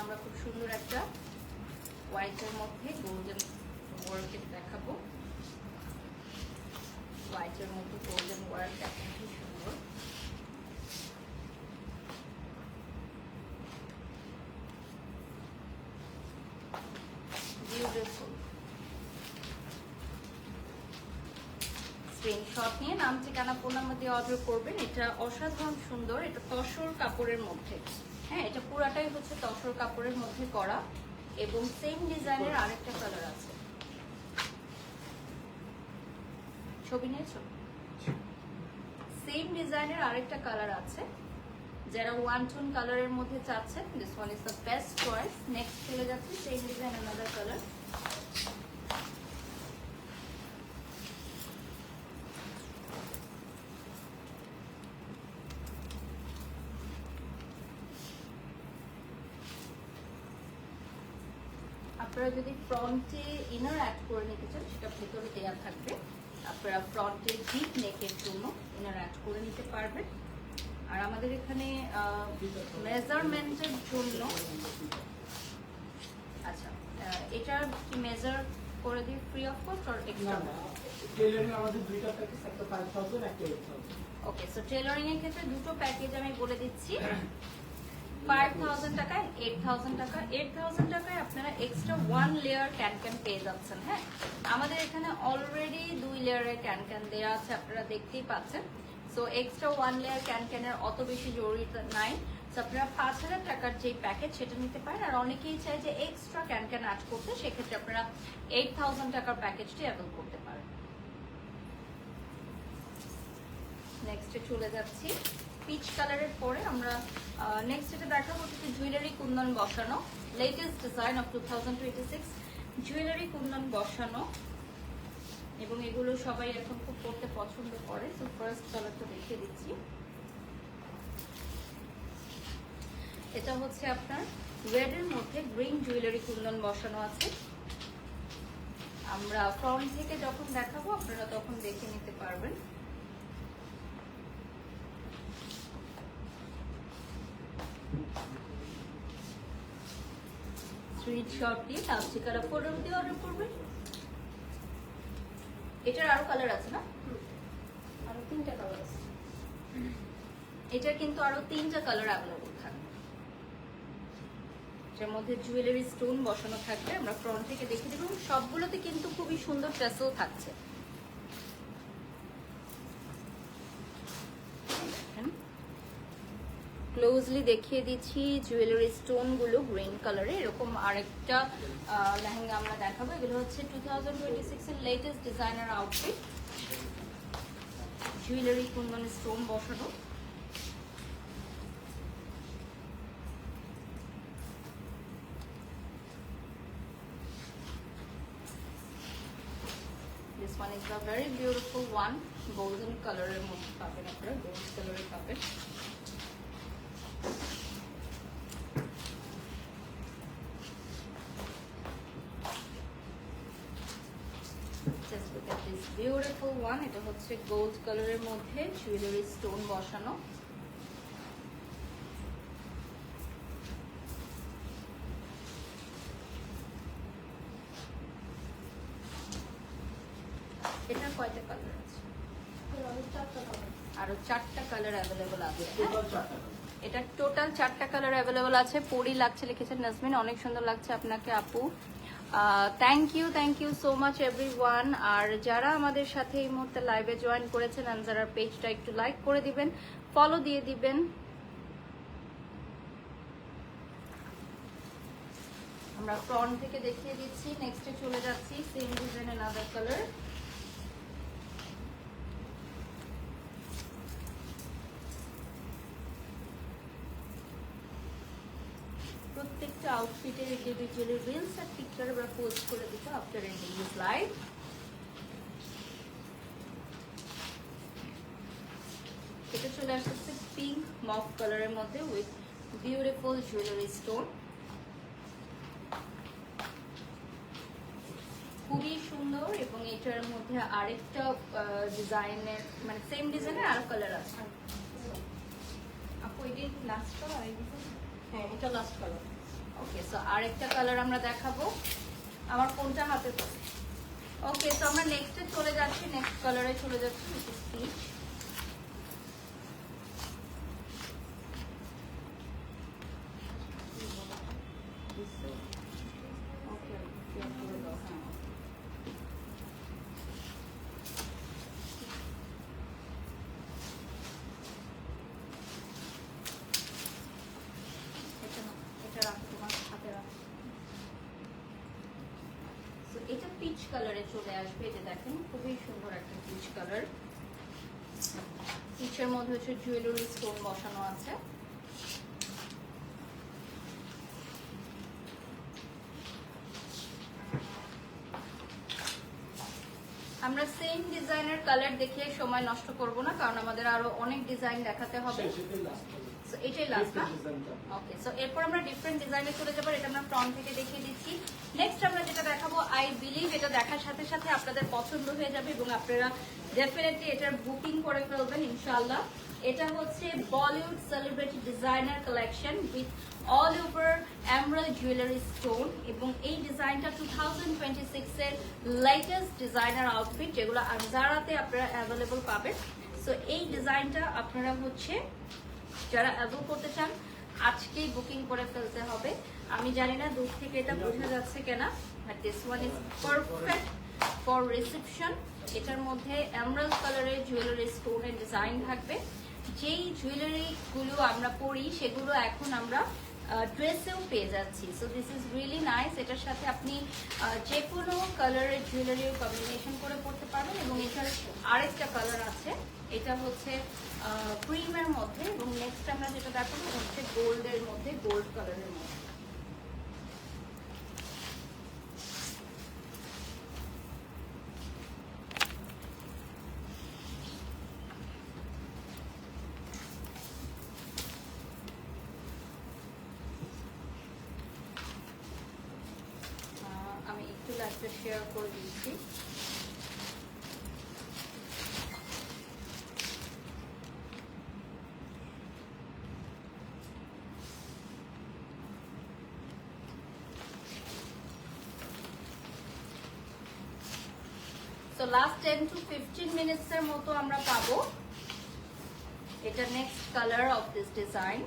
Speaker 1: আমরা খুব সুন্দর একটা হোয়াইটের মধ্যে গোল্ডেন ওয়ার্কের দেখাবো। হোয়াইটের মধ্যে গোল্ডেন ওয়ার্ক দেখেন কি সুন্দর। বিউটিফুল। স্ক্রিনশট নিয়ে নাম ঠিকানা ফোন নাম্বার দিয়ে অর্ডার করবেন। এটা অসাধারণ সুন্দর। এটা তসর কাপড়ের মধ্যে, হ্যাঁ এটা পুরাটাই হচ্ছে তসর কাপড়ের মধ্যে করা। এবং সেম ডিজাইনের আরেকটা কালার আছে, ছবি নিয়েছো? সেম ডিজাইনের আরেকটা কালার আছে। যারা ওয়ান টোন কালারের মধ্যে চাচ্ছেন, this one is the best choice. Next চলে যাচ্ছে সেম ডিজাইন আনাদার কালার। আপনারা যদি ফ্রন্টে ইনার অ্যাড করে নিতে চান, সেটা ভেতরে দেওয়া থাকবে। আপনারা ফ্রন্টে ডিপ নেকের জন্য ইনার অ্যাড করে নিতে পারবেন। আর আমাদের এখানে মেজারমেন্টের জন্য, আচ্ছা এটা কি মেজার করে দিই ফ্রি অফ কস্ট আর এক্সট্রা?
Speaker 2: টেইলরিং আমাদের দুইটা প্যাকেজ, একটা 5000 একটা 8000।
Speaker 1: ওকে, সো টেইলরিং এর ক্ষেত্রে দুটো প্যাকেজ আমি বলে দিচ্ছি। 5000 টাকা 8000 টাকা। 8000 টাকায় আপনারা এক্সট্রা 1 লেয়ার ক্যান পেয়ে যাচ্ছেন। হ্যাঁ, আমাদের এখানে অলরেডি 2 লেয়ারের ক্যান দেওয়া আছে, আপনারা দেখতেই পাচ্ছেন। সো এক্সট্রা 1 লেয়ার ক্যানের অত বেশি জরুরি নাই। সো আপনারা 5000 টাকার যে প্যাকেজ সেটা নিতে পারেন। আর অনেকেই চায় যে এক্সট্রা ক্যান অ্যাড করতে, সেক্ষেত্রে আপনারা 8000 টাকার প্যাকেজটি অ্যাভেল করতে পারেন। নেক্সটে চলে যাচ্ছি। পিচ কালারের পরে আমরা নেক্সট যেটা দেখাবো হচ্ছে জুয়েলারি কুন্দন বসানো, latest design of 2026 jewellery Kundan বসানো। এবং এগুলো সবাই এখন খুব করতে পছন্দ করে। সো ফার্স্ট কালারটা দেখিয়ে দিচ্ছি। এটা হচ্ছে আপনার রেড এর মধ্যে গ্রিন জুয়েলারি কুন্দন বসানো আছে। আমরা ফ্রন্ট থেকে যখন দেখাবো আপনারা তখন দেখে নিতে পারবেন। স্ক্রিনশট দিয়ে নামটি কালার ফটো দিয়ে অর্ডার করবেন। এটার আরো কালার আছে না? আরো 3টা কালার আছে। এটার কিন্তু আরো 3টা কালার অ্যাভেলেবল থাকবে, যার মধ্যে জুয়েলারি স্টোন বসানো থাকবে। আমরা ফ্রন্ট থেকে দেখে দেব। সবগুলোতে কিন্তু খুবই সুন্দর ট্রেসেল থাকছে। ক্লোজলি দেখিয়ে দিচ্ছি জুয়েলারি স্টোন গুলো গ্রিন কালারে। এরকম আরেকটা লেহেঙ্গা আমরা দেখাবো। এগুলো হচ্ছে 2026 এর latest designer outfit, jewellery Kundan stone বসানো। This one is the very beautiful one, golden color এর মধ্যে পাবেন আপনারা, গোল্ড কালারে পাবেন। Just look at this beautiful one. এটা হচ্ছে গোল্ড কালারের মধ্যে জুয়েলারি স্টোন বসানো। এটা কয়টা কালার আছে? আরো 4টা কালার অ্যাভেলেবল আছে। এটা টোটাল 4টা কালার অ্যাভেলেবল আছে। পরি লাগছে লিখেছেন নাজমিন, অনেক সুন্দর লাগছে আপনাকে আপু। Thank you so much everyone. আর যারা আমাদের সাথে এই মুহূর্তে লাইভে জয়েন করেছেন আনজারার পেজটা একটু লাইক করে দিবেন, ফলো দিয়ে দিবেন। আমরা ফ্রন্ট থেকে দেখিয়ে দিচ্ছি, নেক্সটে চলে যাচ্ছি সেম ডিজাইনের আদার কালার। প্রত্যেকটা আউটফিটের ইন্ডিভিজুয়ালি রিলস আর পিকচার আমরা পোস্ট করে দিব আফটার এন্ডিং দিস লাইভ। এটা চলে আসছে পিঙ্ক মফ কালারের মধ্যে উইথ বিউটিফুল জুয়েলারি স্টোন, খুবই সুন্দর। এবং এটার মধ্যে আরেকটা ডিজাইনের মানে সেম ডিজাইনের আর কালার আছে। আপু এটি লাস্ট কালার? হ্যাঁ এটা লাস্ট কালার। ওকে, সো আরেকটা কালার আমরা দেখাবো। আমার কোনটা হাতে তো? ওকে, তো আমরা নেক্সটে চলে যাচ্ছি, নেক্সট কালারে চলে যাচ্ছি, which is peach। এটা পিচ কালারে চলে আসবে। এটা দেখেন খুবই সুন্দর একটা পিচ কালার। পিচের মধ্যে হচ্ছে জুয়েলারি স্টোন বসানো আছে। আমরা সেম ডিজাইনের কালার দেখিয়ে সময় নষ্ট করব না, কারণ আমাদের আরো অনেক ডিজাইন দেখাতে হবে। সো এটাই লাস্ট না? ওকে, সো এরপর আমরা ডিফারেন্ট ডিজাইনে চলে যাবো। এটা আমরা ফ্রন্ট থেকে দেখিয়ে দিচ্ছি। নেক্সট আমরা যেটা দেখাবো, আই বিলিভ এটা দেখার সাথে সাথে আপনাদের পছন্দ হয়ে যাবে এবং আপনারা ডেফিনেটলি এটার বুকিং করে ফেলবেন ইনশাআল্লাহ। এটা হচ্ছে Bollywood celebrity designer collection with all over emerald jewellery stone. এবং এই ডিজাইনটা 2026 এর লেটেস্ট ডিজাইনার আউটফিট, যেগুলো আনজারাতে আপনারা অ্যাভেলেবল পাবেন। সো এই ডিজাইনটা আপনারা হচ্ছে যারা অ্যাভেল করতে চান আজকেই বুকিং করে ফেলতে হবে। আমি জানি না দূর থেকে এটা বোঝা যাচ্ছে কিনা, but this one is perfect for reception. এটার মধ্যে এমরাল্ড কালারের জুয়েলারি স্টোনের ডিজাইন থাকবে। যেই জুয়েলারিগুলো আমরা পরি সেগুলো এখন আমরা ড্রেসেও পেয়ে যাচ্ছি। So this is really nice. এটার সাথে আপনি যে কোনো কালারের জুয়েলারিও কম্বিনেশন করে পরতে পারবেন। এবং এটার আরেকটা কালার আছে, এটা হচ্ছে ক্রিমের মধ্যে। এবং নেক্সট আমরা যেটা দেখাবো হচ্ছে গোল্ডের মধ্যে, গোল্ড কালারের মধ্যে। আমি একটু লাইভটা শেয়ার করে দিচ্ছি। So last 10 to 15 minutes এর মতো আমরা পাবো। এটা next colour of this design.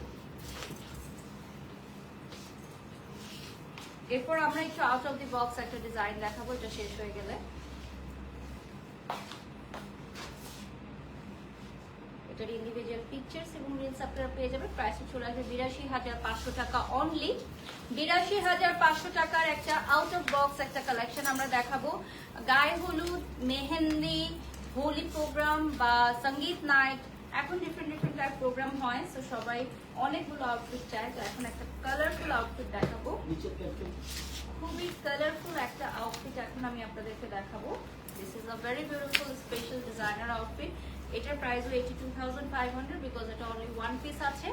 Speaker 1: এরপর আমরা একটু আউট অফ দি বক্স একটা ডিজাইন দেখাবো, এটা শেষ হয়ে গেলে। এটার ইন্ডিভিজুয়াল পিকচার্স এবং রিলস আপনারা পেয়ে যাবেন। প্রাইস চলে আসবে ৮২,৫০০ টাকা অনলি। ৮২,৫০০ টাকার একটা আউট অফ বক্স একটা কালেকশন আমরা দেখাবো। গায়ে হলুদ, মেহেন্দি, হোলি প্রোগ্রাম বা সঙ্গীত নাইট, এখন ডিফারেন্ট টাইপ প্রোগ্রাম হয়। সো সবাই অনেকগুলো আউটফিট চায়, তো এখন একটা কালারফুল আউটফিট দেখাবো। খুবই কালারফুল একটা আউটফিট এখন আমি আপনাদেরকে দেখাবো। This is a very beautiful special designer outfit. এটার প্রাইস 82,500 বিকজ এটা অনলি ওয়ান পিস আছে।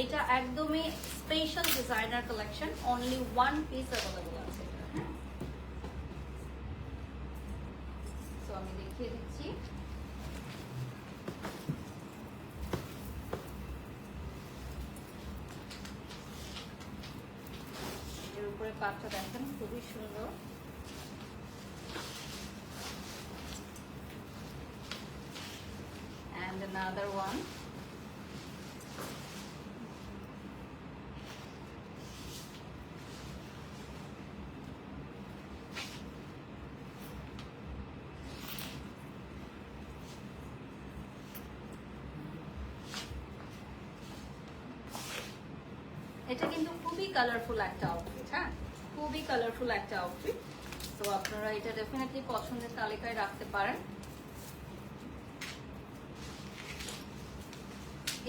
Speaker 1: এটা একদমই special designer collection, only one piece available আছে। সো আমি দেখিয়ে দিচ্ছি। এর উপরে পাটটা দেখেন খুবই সুন্দর। And another one. এটা কিন্তু খুবই কালারফুল একটা আউটফিট, হ্যাঁ খুবই কালারফুল একটা আউটফিট। তো আপনারা এটা ডেফিনেটলি পছন্দের তালিকায় রাখতে পারেন।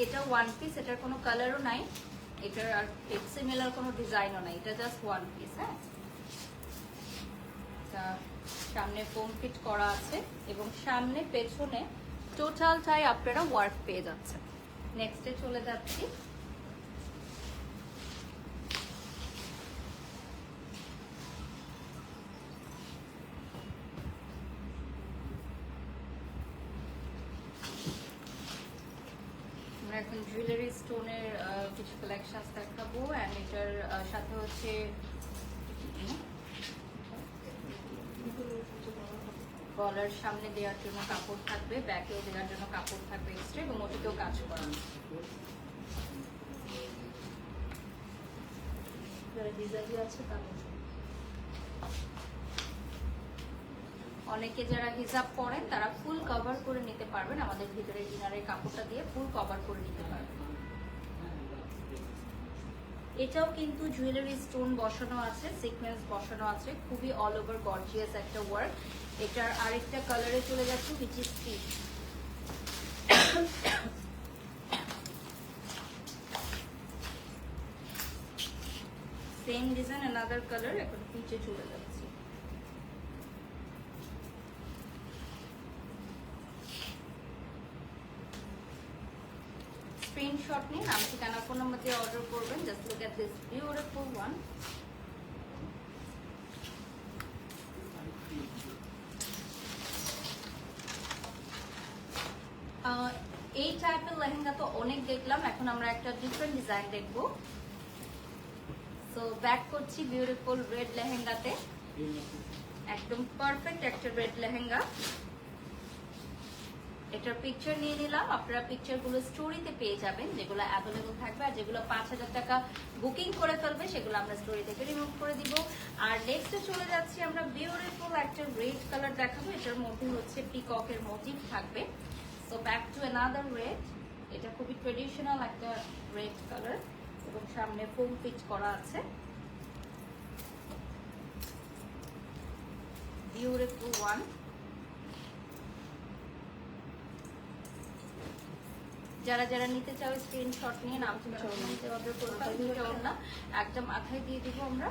Speaker 1: এটা ওয়ান পিস, এটার কোনো কালারও নাই, এটার আর সিমিলার কোনো ডিজাইনও নাই, এটা জাস্ট ওয়ান পিস। হ্যাঁ, সামনে ফোম ফিট করা আছে এবং সামনে পেছনে টোটালটাই আপনারা ওয়ার্ক পেয়ে যাচ্ছে। নেক্সটে চলে যাচ্ছি। আমরা এখন জুয়েলারি স্টোনের কিছু কালেকশন দেখাবো, অ্যান্ড এটার সাথে হচ্ছে গলার সামনে দেওয়ার জন্য কাপড় থাকবে, ব্যাকেও দেওয়ার জন্য কাপড় থাকবে এক্সট্রা, এবং ওটিতেও কাজ করানো। অনেকে যারা হিজাব পরেন তারা ফুল কভার করে নিতে পারবেন, আমাদের ভিতরে ইনারের কাপড়টা দিয়ে ফুল কভার করে নিতে পারবেন। এটাও কিন্তু জুয়েলারি স্টোন বসানো আছে, সিকোয়েন্স বসানো আছে, খুবই অল ওভার গর্জিয়াস একটা ওয়ার্ক। এটার আরেকটা কালারে চলে যাচ্ছে which is peach। Same design another colour, এখন পিচে চলে যাচ্ছে। স্ক্রিনশট নিন, নাম ঠিকানা ফোন নাম্বার দিয়ে অর্ডার করবেন। Just look at this beautiful one. এই টাইপের লেহেঙ্গা তো অনেক দেখলাম, এখন আমরা একটা ডিফারেন্ট ডিজাইন দেখবো। সো ব্যাক করছি বিউটিফুল রেড লেহেঙ্গাতে, একদম পারফেক্ট একটা রেড লেহেঙ্গা। এটার পিকচার নিয়ে নিলাম, আপনারা পিকচারগুলো স্টোরিতে পেয়ে যাবেন, যেগুলো অ্যাভেলেবল থাকবে, আর যেগুলো 5000 টাকা বুকিং করে ফেলবে সেগুলো আমরা স্টোরি থেকে রিমুভ করে দিব। আর নেক্সটে চলে যাচ্ছি আমরা বিউটিফুল একটা রেড কালার দেখাবো, এটার মধ্যে হচ্ছে পিককের মোটিভ থাকবে। So back to another red, এটা খুবই ট্রেডিশনাল একটা রেড কালার এবং সামনে ফোম পিচ করা আছে। Beautiful one. যারা যারা নিতে চাও স্ক্রিনশট নিয়ে নাম নিতে অর্ডার করতে না, একটা মাথায় দিয়ে দিব আমরা।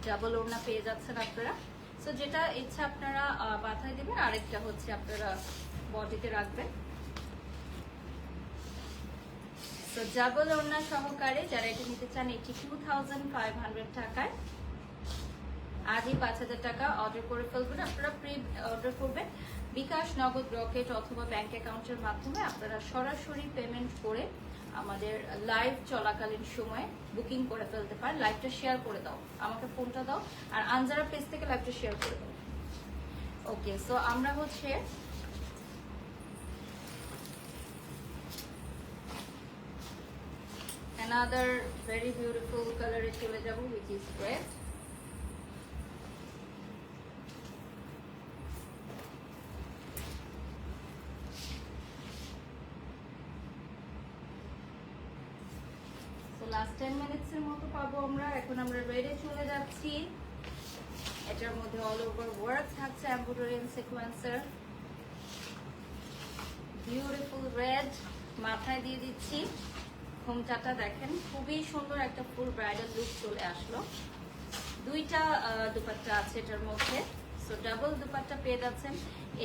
Speaker 1: ডাবল ওড়না পেয়ে যাচ্ছেন আপনারা। সো যেটা ইচ্ছা আপনারা মাথায় দেবেন, আরেকটা হচ্ছে আপনারা বডিতে রাখবেন। তো ডাবল ওড়না সহকারে যারা এটা নিতে চান 82,500 টাকায় আজই 5000 টাকা অর্ডার করে ফেলবেন। আপনারা প্রি অর্ডার করবেন বিকাশ, নগদ, রকেট অথবা ব্যাংক অ্যাকাউন্টের মাধ্যমে। আপনারা সরাসরি পেমেন্ট করে আমাদের লাইভ চলাকালীন সময়ে বুকিং করে ফেলতে পারেন। লাইভটা শেয়ার করে দাও, আমাকে ফোনটা দাও, আর আনজারা পেজ থেকে লাইভটা শেয়ার করে দাও। ওকে, সো আমরা হচ্ছে another very beautiful color এ চলে যাব, which is red। Last 10 minutes এর মতো পাবো আমরা। এখন আমরা রেডে চলে যাচ্ছি, এটার মধ্যে অল ওভার ওয়ার্ক থাকছে এমব্রয়ডারি এন্ড সিকোয়েন্সের। বিউটিফুল রেড মাথায় দিয়ে দিচ্ছি। ঘোমটাটা দেখেন, খুবই সুন্দর একটা ফুল ব্রাইডাল লুক চলে আসলো। দুইটা দুপাট্টা আছে এটার মধ্যে। সো ডাবল দুপাট্টা পেয়ে যাচ্ছেন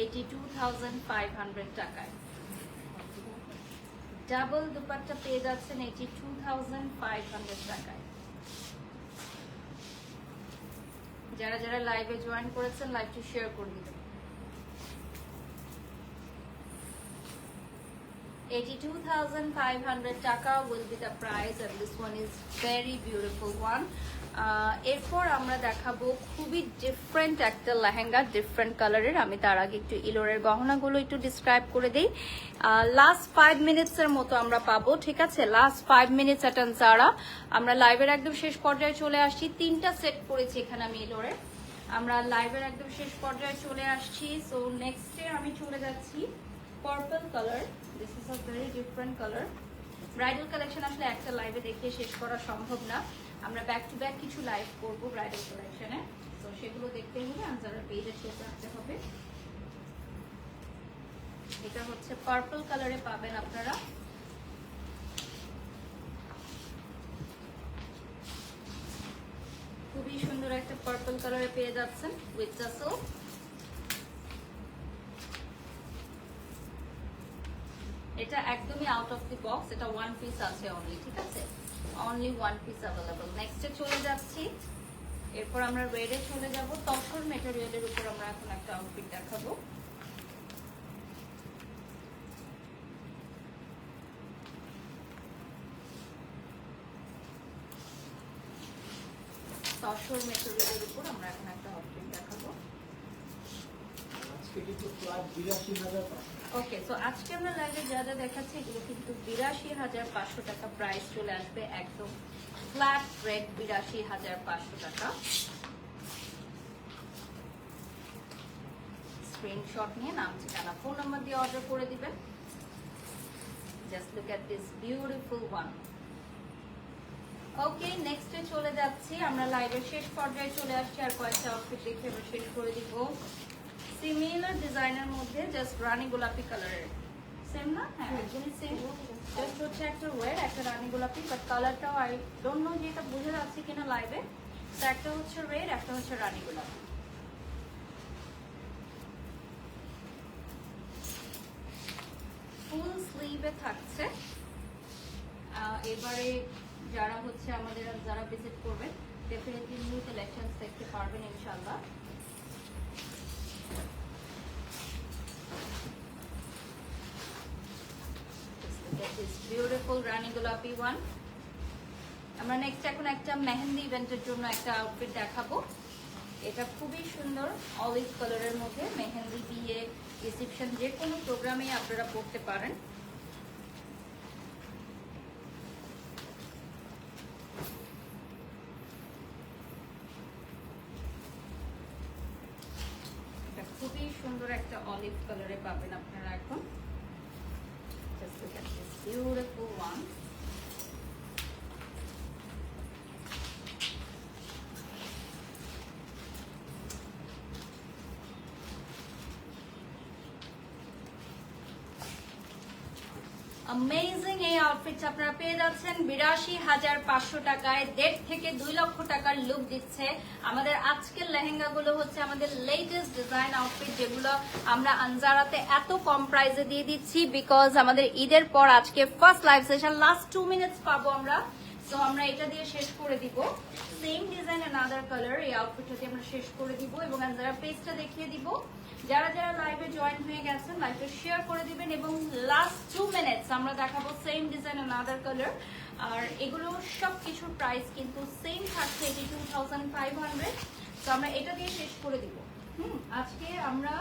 Speaker 1: 82,500 টাকায়। ডাবল দুপাট্টা পেয়ে যাচ্ছেন 82,500 টাকায়। যারা যারা লাইভে জয়েন করেছেন লাইভটি শেয়ার করে দিবেন। 82,500 টাকা will be the price, and this one is very beautiful one. এরপর আমরা দেখাবো খুবই ডিফারেন্ট একটা লেহেঙ্গা, ডিফারেন্ট কালারের। আমি তার আগে একটু ইলোরের গহনাগুলো একটু ডিসক্রাইব করে দিই। লাস্ট 5 মিনিটস এর মতো আমরা পাবো, ঠিক আছে? Last 5 minutes at Anzara. আমরা লাইভের একদম শেষ পর্যায়ে চলে আসছি। 3টা সেট করেছি এখানে আমি ইলোরের। আমরা লাইভের একদম শেষ পর্যায়ে চলে আসছি। সো নেক্সটে আমি চলে যাচ্ছি purple colour. This is a very different colour. Bridal collection আসলে একটা লাইভে দেখিয়ে শেষ করা সম্ভব না, আমরা ব্যাক টু ব্যাক কিছু লাইভ করবো ব্রাইডাল কালেকশনে। তো সেগুলো দেখতে হলে আনজারার পেজে চোখ রাখতে হবে। এটা হচ্ছে পার্পল কালারে পাবেন আপনারা। খুবই সুন্দর একটা পার্পল কালারে পেয়ে যাচ্ছেন উইথ টাসেল। এটা একদমই আউট অফ দি বক্স, এটা ওয়ান পিস আছে অনলি, ঠিক আছে? Only one piece available. নেক্সটে চলে যাচ্ছি, এরপর আমরা রেডে চলে যাব। তসর ম্যাটেরিয়ালের উপর আমরা এখন একটা আউটফিট দেখাবো। তসর ম্যাটেরিয়ালের উপর আমরা এখন একটা আউটফিট দেখাবো।
Speaker 2: আজকে কিন্তু ফ্ল্যাট ৮২,৫০০।
Speaker 1: ওকে, সো আজকে আমরা লাইভে যা যা দেখাচ্ছি এগুলো কিন্তু ৮২,৫০০ টাকা প্রাইস চলে আসবে, একদম ফ্ল্যাট রেট ৮২,৫০০ টাকা। স্ক্রিনশট নিয়ে নাম, ঠিকানা, ফোন নাম্বার দিয়ে অর্ডার করে দিবেন। Just look at this beautiful one. Okay, নেক্সটে চলে যাচ্ছি, আমরা লাইভের শেষ পর্যায়ে চলে আসছি। আর কয়েকটা আউটফিট দেখে আমরা শেষ করে দিব। সিমিলার ডিজাইনের মধ্যে জাস্ট রানী গোলাপি কালারের, সেম না? হ্যাঁ, একদমই সেম। জাস্ট হচ্ছে একটা ওয়ার, একটা রানী গোলাপি, বাট কালারটাও আই ডোন্ট নো যে এটা বুঝে যাচ্ছে কিনা লাইভে। তো একটা হচ্ছে রেড, একটা হচ্ছে রানী গোলাপি। ফুল স্লিভে থাকছে। এবারে যারা হচ্ছে আমাদের যারা ভিজিট করবেন ডেফিনেটলি নিউ কালেকশনস দেখতে পারবেন ইনশাআল্লাহ। বিউটিফুল রানী গোলাপি ওয়ান। আমরা নেক্সট এখন একটা মেহেন্দি ইভেন্টের জন্য একটা আউটফিট দেখাবো। এটা খুবই সুন্দর, অলিভ কালারের মধ্যে মেহেন্দি, বিয়ে, রিসেপশন যে কোনো প্রোগ্রামে আপনারা পড়তে পারেন। এটা খুবই সুন্দর একটা অলিভ কালারে পাবেন আপনারা এখন। Just look at this beautiful one. Amazing এই আউটফিট আপনারা পেয়ে যাচ্ছেন ৮২,৫০০ টাকায়। ১.৫ থেকে ২ লক্ষ টাকার লুক দিচ্ছে। আমাদের আজকের লেহেঙ্গাগুলো হচ্ছে আমাদের লেটেস্ট ডিজাইন আউটফিট, যেগুলো আমরা আনজারাতে এত কম প্রাইসে দিয়ে দিচ্ছি বিকজ আমাদের ঈদের পর আজকে first live session, last 2 minutes পাবো আমরা। সো আমরা এটা দিয়ে শেষ করে দিব। সেম ডিজাইন অ্যানাদার কালার, এই আউটফিটটা দিয়ে আমরা শেষ করে দিব এবং আনজারা পেজটা দেখিয়ে দিব। যারা যারা লাইভে জয়েন হয়ে গেছেন লাইভে শেয়ার করে দিবেন এবং লাস্ট 2 মিনিটস আমরা দেখাবো সেম ডিজাইন অ্যানাদার কালার। আর এগুলো সব কিছুর প্রাইস কিন্তু সেম থাকছে 82,500। তো আমরা এটা দিয়ে শেষ করে দিব। আজকে আমরা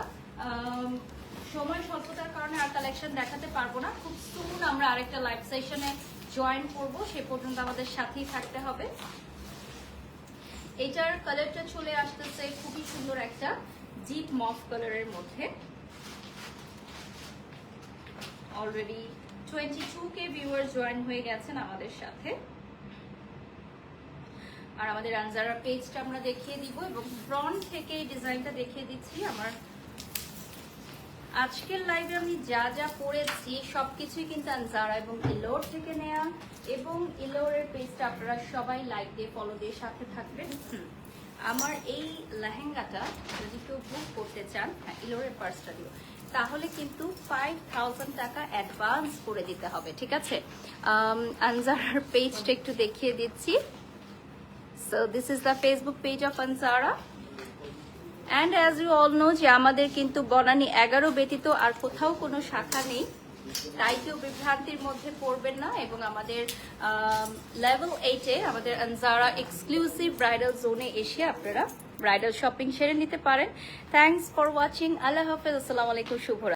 Speaker 1: সময় স্বল্পতার কারণে আর কালেকশন দেখাতে পারবো না। খুব সুন আমরা আরেকটা লাইভ সেশনে জয়েন করব, সে পর্যন্ত আমাদের সাথেই থাকতে হবে। এটার কালারটা চলে আসতেছে খুবই সুন্দর একটা ডিপ মফ কালারের মধ্যে। অলরেডি 22K ভিউয়ার্স জয়েন হয়ে গেছেন আমাদের সাথে। আর আমাদের আনজারা পেজটা আমরা দেখিয়ে দিব এবং ফ্রন্ট থেকে এই ডিজাইনটা দেখিয়ে দিচ্ছি। আমার আজকের লাইভে আমি যা যা পরেছি সবকিছুই কিন্তু আনজারা এবং ইলোর থেকে নেয়া, এবং ইলোরের পেজটা আপনারা সবাই লাইক দিয়ে ফলো দিয়ে সাথে থাকবেন। আমার এই লেহেঙ্গাটা যদি কেউ বুক করতে চান, হ্যাঁ ইলোরের পার্সটা দিও, তাহলে কিন্তু 5,000 টাকা অ্যাডভান্স করে দিতে হবে, ঠিক আছে? আনজারার পেজটা একটু দেখিয়ে দিচ্ছি। So this is the Facebook page of Anzara. And as you all know যে আমাদের কিন্তু বনানী 11 ব্যতীত আর কোথাও কোনো শাখা নেই, তাই কেউ বিভ্রান্তির মধ্যে পড়বেন না। এবং আমাদের লেভেল 8-এ আমাদের আনজারা এক্সক্লুসিভ ব্রাইডাল জোনে এসে আপনারা ব্রাইডাল শপিং সেরে নিতে পারেন। Thanks for watching. আল্লাহ হাফেজ, আসসালামু আলাইকুম, শুভ রাত্রি।